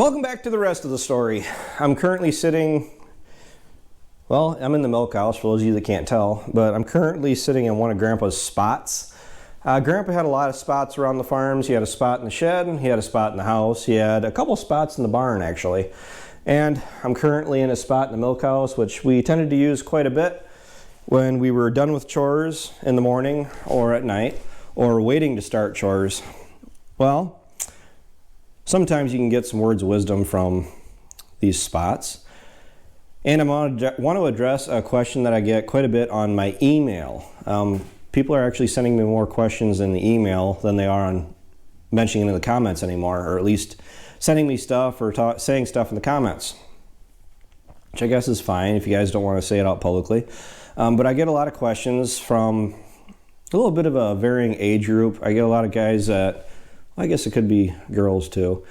Welcome back to the rest of the story. I'm currently sitting, well, I'm in the milk house for those of you that can't tell, but I'm currently sitting in one of Grandpa's spots. Grandpa had a lot of spots around the farms. He had a spot in the shed, he had a spot in the house, he had a couple spots in the barn actually. And I'm currently in a spot in the milk house, which we tended to use quite a bit when we were done with chores in the morning or at night, or waiting to start chores. Well, sometimes you can get some words of wisdom from these spots. And I want to address a question that I get quite a bit on my email. People are actually sending me more questions in the email than they are on mentioning in the comments anymore, or at least sending me stuff or saying stuff in the comments, which I guess is fine if you guys don't want to say it out publicly. But I get a lot of questions from a little bit of a varying age group. I get a lot of guys that, I guess it could be girls too,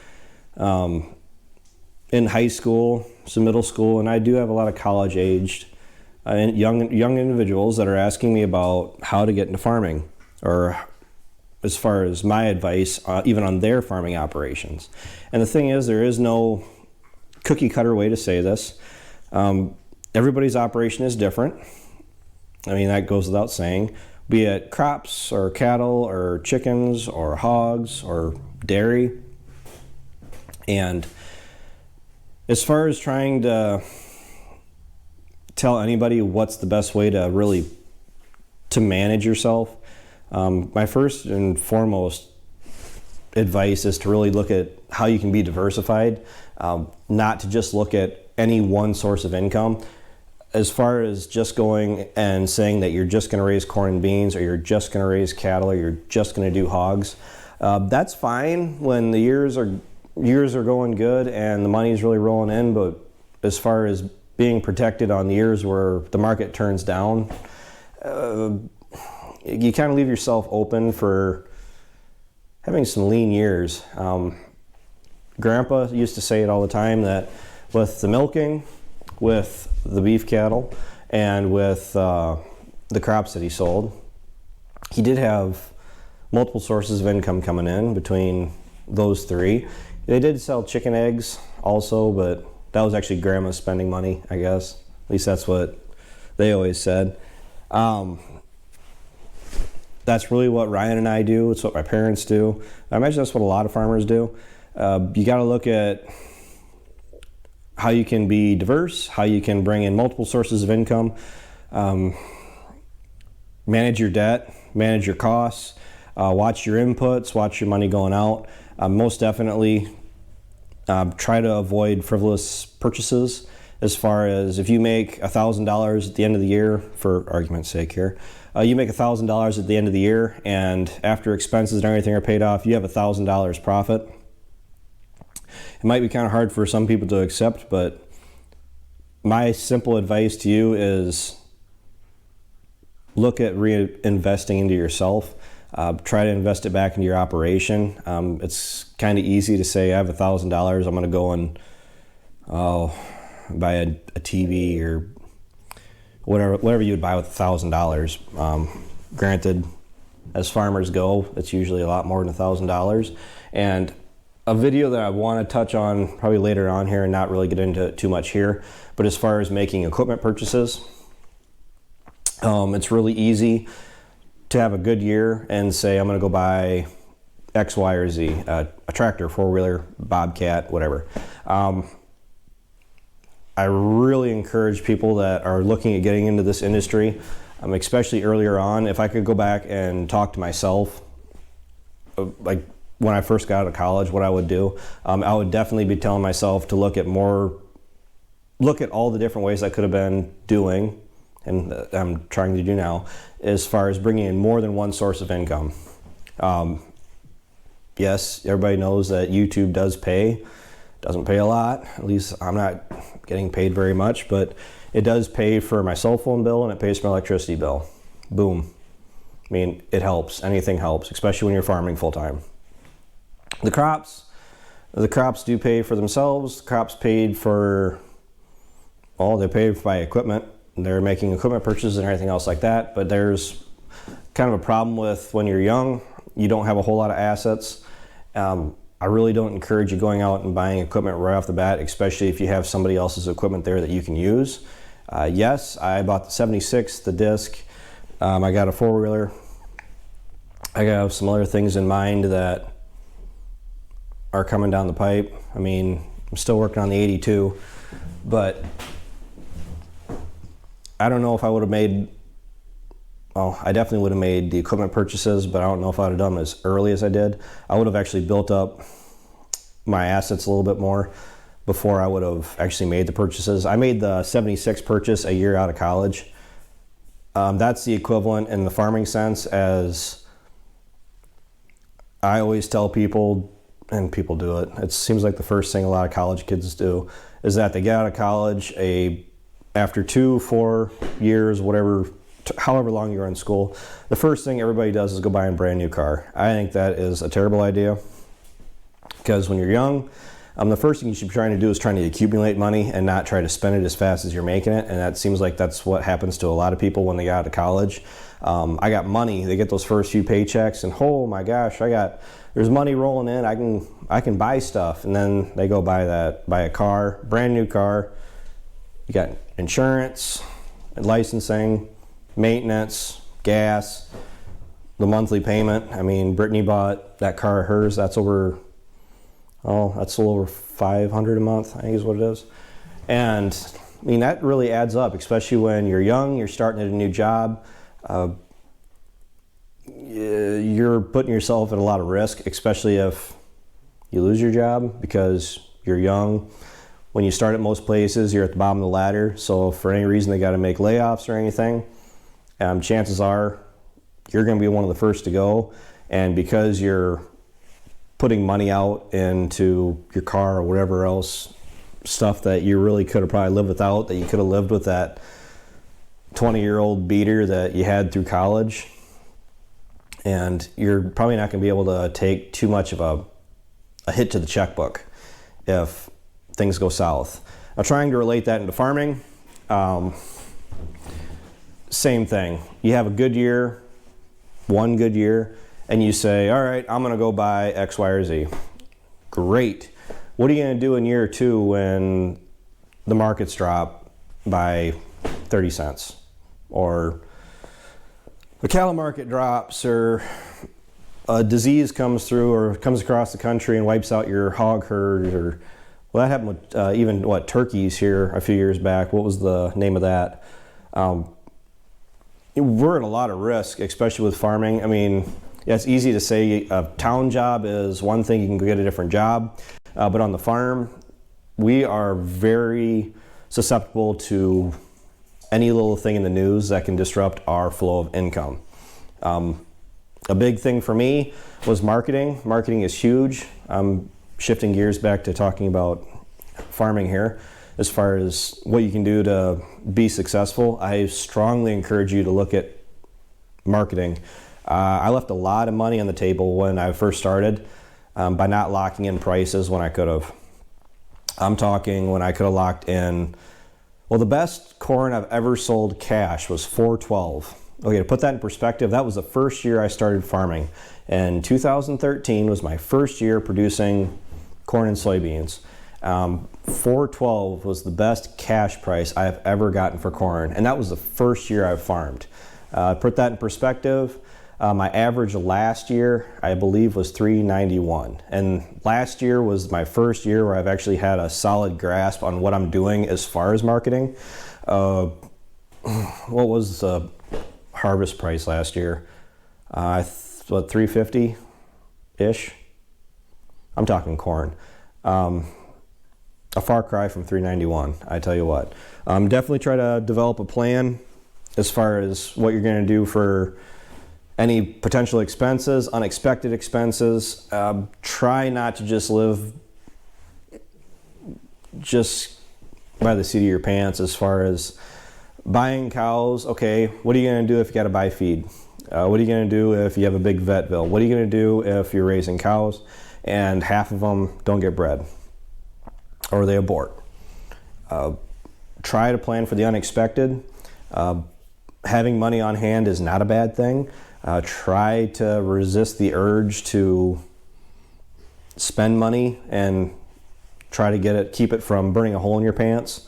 in high school, some middle school, and I do have a lot of college-aged young individuals that are asking me about how to get into farming, or as far as my advice, even on their farming operations. And the thing is, there is no cookie-cutter way to say this. Everybody's operation is different. I mean, that goes without saying. Be it crops or cattle or chickens or hogs or dairy. And as far as trying to tell anybody what's the best way to manage yourself, my first and foremost advice is to really look at how you can be diversified, not to just look at any one source of income. As far as just going and saying that you're just going to raise corn and beans, or you're just going to raise cattle, or you're just going to do hogs, that's fine when the years are going good and the money's really rolling in. But as far as being protected on the years where the market turns down, you kind of leave yourself open for having some lean years. Grandpa used to say it all the time that with the milking, with the beef cattle, and with the crops that he sold, he did have multiple sources of income coming in between those three. They did sell chicken eggs also, but that was actually Grandma's spending money, I guess. At least that's what they always said. That's really what Ryan and I do. It's what my parents do. I imagine that's what a lot of farmers do. You got to look at how you can be diverse, how you can bring in multiple sources of income, manage your debt, manage your costs, watch your inputs, watch your money going out. Most definitely try to avoid frivolous purchases. As far as if you make $1,000 at the end of the year, for argument's sake here, you make $1,000 at the end of the year, and after expenses and everything are paid off, you have $1,000 profit. It might be kind of hard for some people to accept, but my simple advice to you is look at reinvesting into yourself. Try to invest it back into your operation. It's kind of easy to say, I have $1,000, I'm going to go and buy a TV or whatever you would buy with $1,000. Granted, as farmers go, it's usually a lot more than $1,000. And a video that I want to touch on probably later on here and not really get into it too much here, but as far as making equipment purchases, it's really easy to have a good year and say, I'm going to go buy X, Y, or Z, a tractor, four-wheeler, bobcat, whatever. I really encourage people that are looking at getting into this industry, especially earlier on, if I could go back and talk to myself, like when I first got out of college, what I would do, I would definitely be telling myself to look at all the different ways I could have been doing, and I'm trying to do now, as far as bringing in more than one source of income. Yes, everybody knows that YouTube does pay. Doesn't pay a lot, at least I'm not getting paid very much, but it does pay for my cell phone bill and it pays for my electricity bill. Boom. I mean, it helps. Anything helps, especially when you're farming full time. The crops do pay for themselves. The crops paid for, well, they're paid by equipment. They're making equipment purchases and everything else like that. But there's kind of a problem with when you're young, you don't have a whole lot of assets. I really don't encourage you going out and buying equipment right off the bat, especially if you have somebody else's equipment there that you can use. Yes, I bought the 76, the disc. I got a four-wheeler. I got some other things in mind that are coming down the pipe. I mean, I'm still working on the 82, but I don't know if I would have made, well, I definitely would have made the equipment purchases, but I don't know if I would have done them as early as I did. I would have actually built up my assets a little bit more before I would have actually made the purchases. I made the 76 purchase a year out of college. That's the equivalent in the farming sense as I always tell people, and people do it. It seems like the first thing a lot of college kids do is that they get out of college after 2-4 years, whatever, however long you're in school, the first thing everybody does is go buy a brand new car. I think that is a terrible idea because when you're young, the first thing you should be trying to do is trying to accumulate money and not try to spend it as fast as you're making it. And that seems like that's what happens to a lot of people when they get out of college. I got money. They get those first few paychecks and oh my gosh, there's money rolling in. I can buy stuff. And then they go buy a car, brand new car. You got insurance, licensing, maintenance, gas, the monthly payment. I mean, Brittany bought that car of hers. That's a little over $500 a month, I think is what it is. And I mean, that really adds up, especially when you're young, you're starting at a new job. You're putting yourself at a lot of risk, especially if you lose your job because you're young. When you start at most places, you're at the bottom of the ladder. So if for any reason they got to make layoffs or anything, chances are you're going to be one of the first to go. And because you're putting money out into your car or whatever else, stuff that you really could have probably lived without, that you could have lived with that 20-year-old beater that you had through college, and you're probably not going to be able to take too much of a hit to the checkbook if things go south. Now, trying to relate that into farming, same thing. You have a good year, one good year, and you say, all right, I'm going to go buy X, Y, or Z. Great. What are you going to do in year two when the markets drop by 30 cents? Or the cattle market drops, or a disease comes through or comes across the country and wipes out your hog herd, or well, that happened with even turkeys here a few years back. What was the name of that? We're at a lot of risk, especially with farming. I mean, yeah, it's easy to say a town job is one thing, you can go get a different job, but on the farm, we are very susceptible to any little thing in the news that can disrupt our flow of income. A big thing for me was marketing. Marketing is huge. I'm shifting gears back to talking about farming here. As far as what you can do to be successful, I strongly encourage you to look at marketing. I left a lot of money on the table when I first started by not locking in prices when I could have. I'm talking when I could have locked in. Well, the best corn I've ever sold cash was $4.12. Okay, to put that in perspective, that was the first year I started farming. And 2013 was my first year producing corn and soybeans. $4.12 was the best cash price I have ever gotten for corn, and that was the first year I farmed. Put that in perspective, my average last year, I believe, was $3.91. And last year was my first year where I've actually had a solid grasp on what I'm doing as far as marketing. What was the harvest price last year? $3.50-ish? I'm talking corn. A far cry from $3.91, I tell you what. Definitely try to develop a plan as far as what you're going to do for any potential expenses, unexpected expenses. Try not to just live just by the seat of your pants as far as buying cows. Okay, what are you going to do if you got to buy feed? What are you going to do if you have a big vet bill? What are you going to do if you're raising cows and half of them don't get bred or they abort? Try to plan for the unexpected. Having money on hand is not a bad thing. Try to resist the urge to spend money and try to keep it from burning a hole in your pants.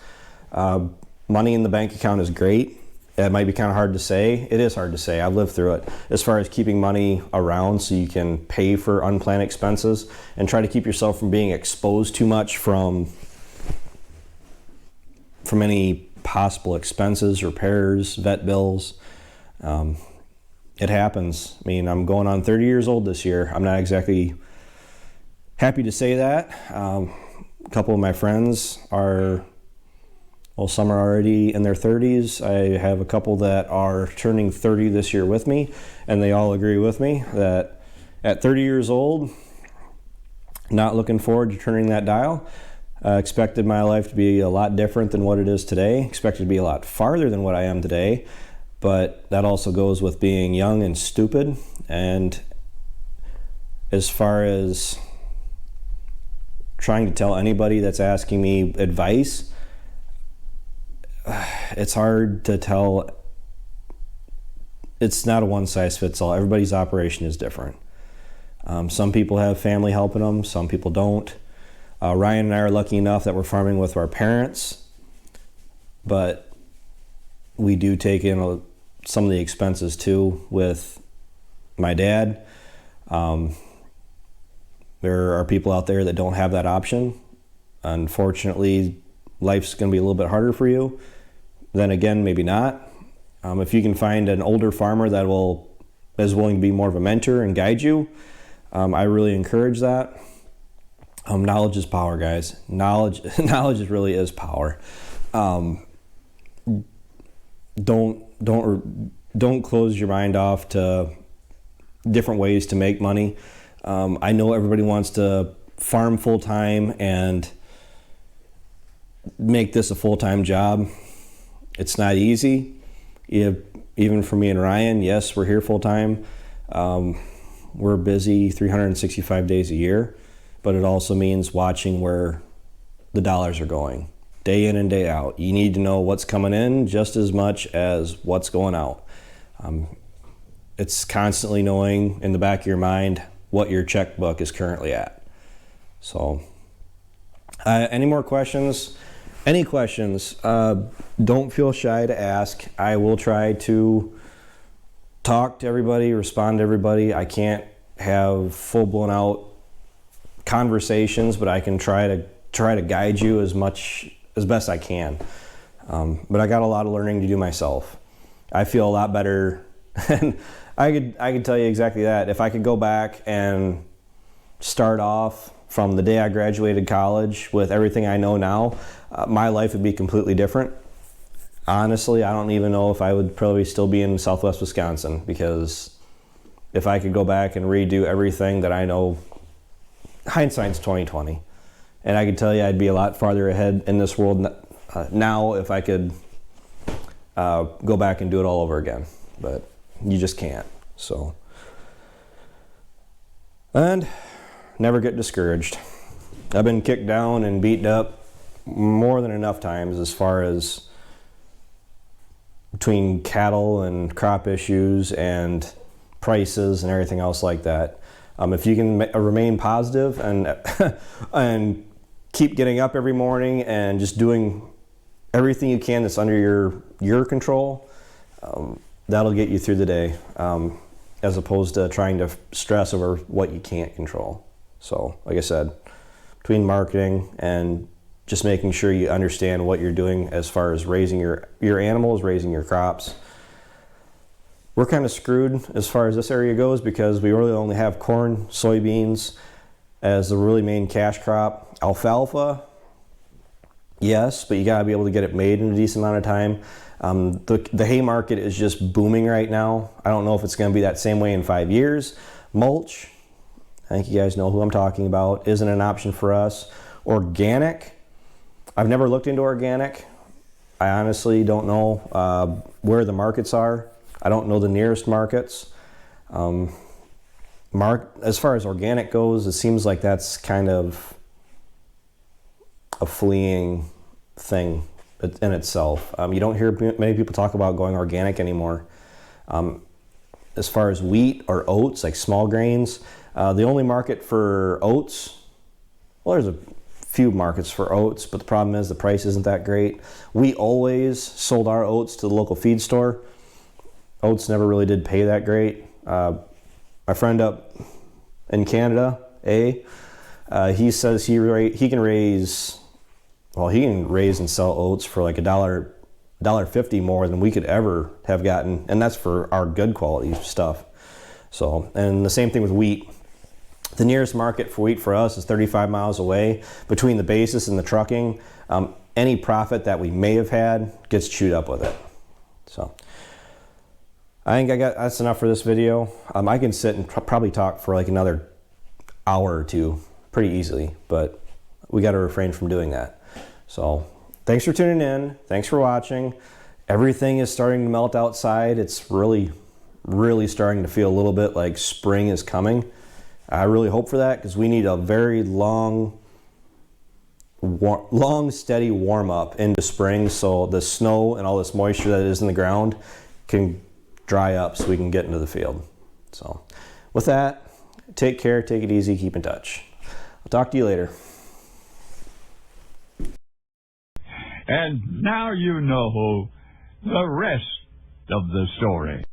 Money in the bank account is great. It might be kind of hard to say. It is hard to say. I've lived through it. As far as keeping money around so you can pay for unplanned expenses and try to keep yourself from being exposed too much from any possible expenses, repairs, vet bills. It happens. I mean, I'm going on 30 years old this year. I'm not exactly happy to say that. A couple of my friends are, well, some are already in their 30s. I have a couple that are turning 30 this year with me, and they all agree with me that at 30 years old, not looking forward to turning that dial. Expected my life to be a lot different than what it is today. Expected to be a lot farther than what I am today. But that also goes with being young and stupid. And as far as trying to tell anybody that's asking me advice, it's hard to tell. It's not a one-size-fits-all. Everybody's operation is different. Some people have family helping them. Some people don't. Ryan and I are lucky enough that we're farming with our parents, but we do take in some of the expenses too with my dad. There are people out there that don't have that option. Unfortunately, life's going to be a little bit harder for you. Then again, maybe not. If you can find an older farmer that is willing to be more of a mentor and guide you, I really encourage that. Knowledge is power, guys. Knowledge really is power. Don't close your mind off to different ways to make money. I know everybody wants to farm full time and make this a full-time job. It's not easy. Even for me and Ryan, yes, we're here full time. We're busy 365 days a year, but it also means watching where the dollars are going day in and day out. You need to know what's coming in just as much as what's going out. It's constantly knowing in the back of your mind what your checkbook is currently at. So, any more questions? Any questions? Don't feel shy to ask. I will try to talk to everybody, respond to everybody. I can't have full blown out conversations, but I can try to guide you as best I can. But I got a lot of learning to do myself. I feel a lot better, and I could tell you exactly that. If I could go back and start off from the day I graduated college with everything I know now, my life would be completely different. Honestly, I don't even know if I would probably still be in Southwest Wisconsin, because if I could go back and redo everything that I know, hindsight's 20/20, and I could tell you I'd be a lot farther ahead in this world now if I could go back and do it all over again. But you just can't. So, and never get discouraged. I've been kicked down and beaten up more than enough times as far as between cattle and crop issues and prices and everything else like that. If you can remain positive and and keep getting up every morning and just doing everything you can that's under your control, that'll get you through the day, as opposed to trying to stress over what you can't control. So, like I said, between marketing and just making sure you understand what you're doing as far as raising your animals, raising your crops. We're kind of screwed as far as this area goes because we really only have corn, soybeans as the really main cash crop. Alfalfa, yes, but you gotta be able to get it made in a decent amount of time. The hay market is just booming right now. I don't know if it's gonna be that same way in 5 years. Mulch, I think you guys know who I'm talking about, isn't an option for us. Organic, I've never looked into organic. I honestly don't know where the markets are. I don't know the nearest markets. As far as organic goes, it seems like that's kind of a fleeing thing in itself. You don't hear many people talk about going organic anymore. As far as wheat or oats, like small grains, the only market for oats well, there's a few markets for oats, but the problem is the price isn't that great. We always sold our oats to the local feed store. Oats never really did pay that great. My friend up in Canada, he says he can raise and sell oats for like $1.50 more than we could ever have gotten, and that's for our good quality stuff. So, and the same thing with wheat. The nearest market for wheat for us is 35 miles away. Between the basis and the trucking, any profit that we may have had gets chewed up with it. So I think that's enough for this video. I can sit and probably talk for like another hour or two pretty easily, but we got to refrain from doing that. So thanks for tuning in. Thanks for watching. Everything is starting to melt outside. It's really starting to feel a little bit like spring is coming. I really hope for that, because we need a very long, steady warm up into spring, so the snow and all this moisture that is in the ground can dry up so we can get into the field. So with that, take care, take it easy, keep in touch. I'll talk to you later. And now you know the rest of the story.